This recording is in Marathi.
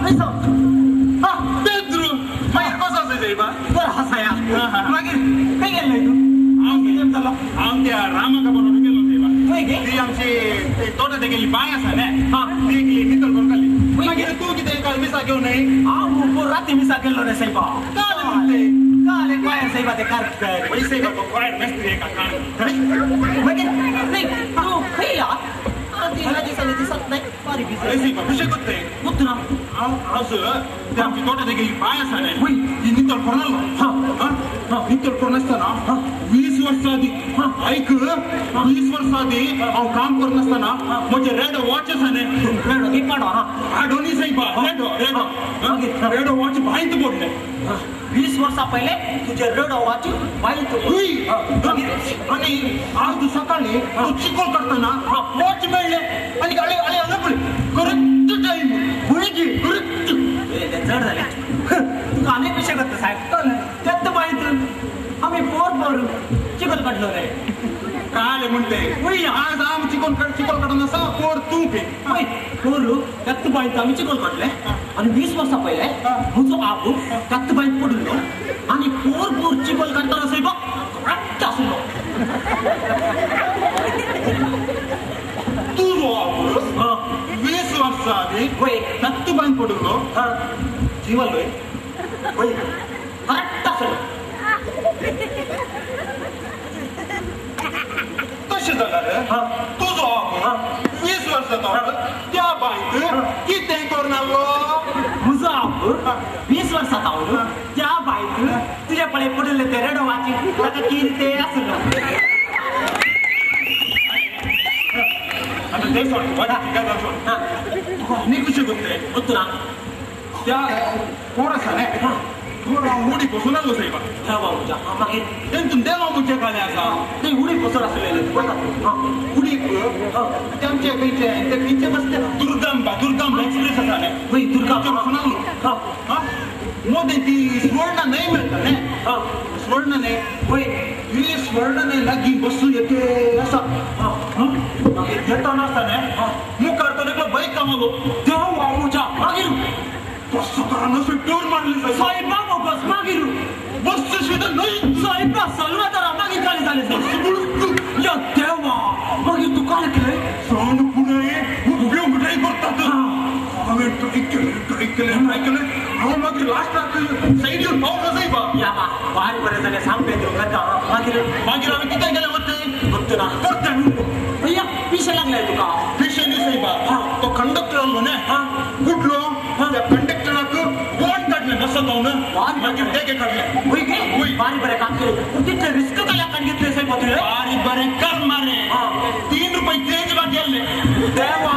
पैसा हा बेद्रू मागीर कसो आसा बा बरं हसाया मागीर काय गेलंय तू हांव त्या रामाका बरोबर गेलो बा होय गे ती आमची तोटा तेगेली बाय आसा न्ही हा ती नितळ करून काडली मागीर तू कितें काल मिसा घेवन न्ही हांव राती मिसा गेल्लो रे सायबा काल म्हणते काले काय सायबा ते कार पैसे का तो काय मेस्त्री का काण मागीर नाही तू खंय या ह्या दिसांनी दिसत नाही बारी पैसे का कशें करते कुठं ना हांव ते आमची तोटा तेगेली बाय आसा न्ही ती नितळ करून आलो नितळ करून आसतना 20 वर्सां आदी ऐक 20 वर्सां आदी हांव काम करनासतना म्हजे रेड वॉच आसा न्ही रेडो की पाडो हाडो न्ही सायबा रेडो वॉच भायंत पडले 20 वर्षा पहिले तुझे रेडो वॉच वाईट आणि आज सकाळी तू चिकोल करताना वॉच मिळले आणि गाडी आले आलं पण करेक्ट टाइम होईगी करेक्ट जड झाले तुका अनेक विषय करतो साहेब त्यात माहित आम्ही पोर चिकोल काढलो रे काय म्हणते आज आम चिकोल काढून असा पोर तू पे पोरू त्यात माहित आम्ही चिकोल काढले आणि 20 वर्षा पहिले तुझं आबू त्यात माहित पडलो आणि पोर चिकोल काढताना साहेब करेक्ट असलो तू 20 वर्षा आधी त्यात बांध पडलो जीवलोय करेक्ट असलो कशें जालां रे तुजो 20 वर्सां त्या बायक कितें करून आलो म्हजो आबू 20 वर्सां तावलो त्या बायक तुझ्या पळे पडले ते रेडो वाची ताका कितें आसलो आता ते सोड वाटा काय सोड नी कशें करते उतरा त्या पोर आसा न्ही थोडा उडी बसून आलो सायबा मागीर तेंतून देवा मुझे काले आसा ते उडी बसून आसलेले उडी ते आमचे खंयचे बसते दुर्गम एक्सप्रेस आसा न्ही वय दुर्गा बसून आलो मोदी ती स्वर्ण नाही मिळता न्ही स्वर्ण नाही वय ही स्वर्ण नाही लागी बसून येते असा येताना आसता न्ही मुखार तो एकलो बाईक कामालो देवा मुझ्या मागीर कसं करा नसेल टोर मारली साहेबा बोगस मागीर बस सुद्धा नाही साहेबा सलवा तर मागीर काय झाले या देवा मागीर तू काय केलंय सण पुढे उपयोग ट्राय करतात हांवें ट्राय केलें हांव मागीर लास्टाक सायडीर पावलो सायबा या बाहेर बरें जालें सांग पेद्रो मागीर हांवें कितें केलें वरते बघतो ना करता भैया पिशे लागले तुका पिशे न्ही सायबा तो कंडक्टर आसलो न्ही कुठलो त्या कंडक्टराक वॉन काडलें बसत हांव मागीर तेगे काडलें वय गे बारी बरें काम केलें तितलें रिस्क केल्या काण घेतलें सायबा तुवें बारी बरें कर मारे 3 रुपये चेंज बा गेल्ले देवा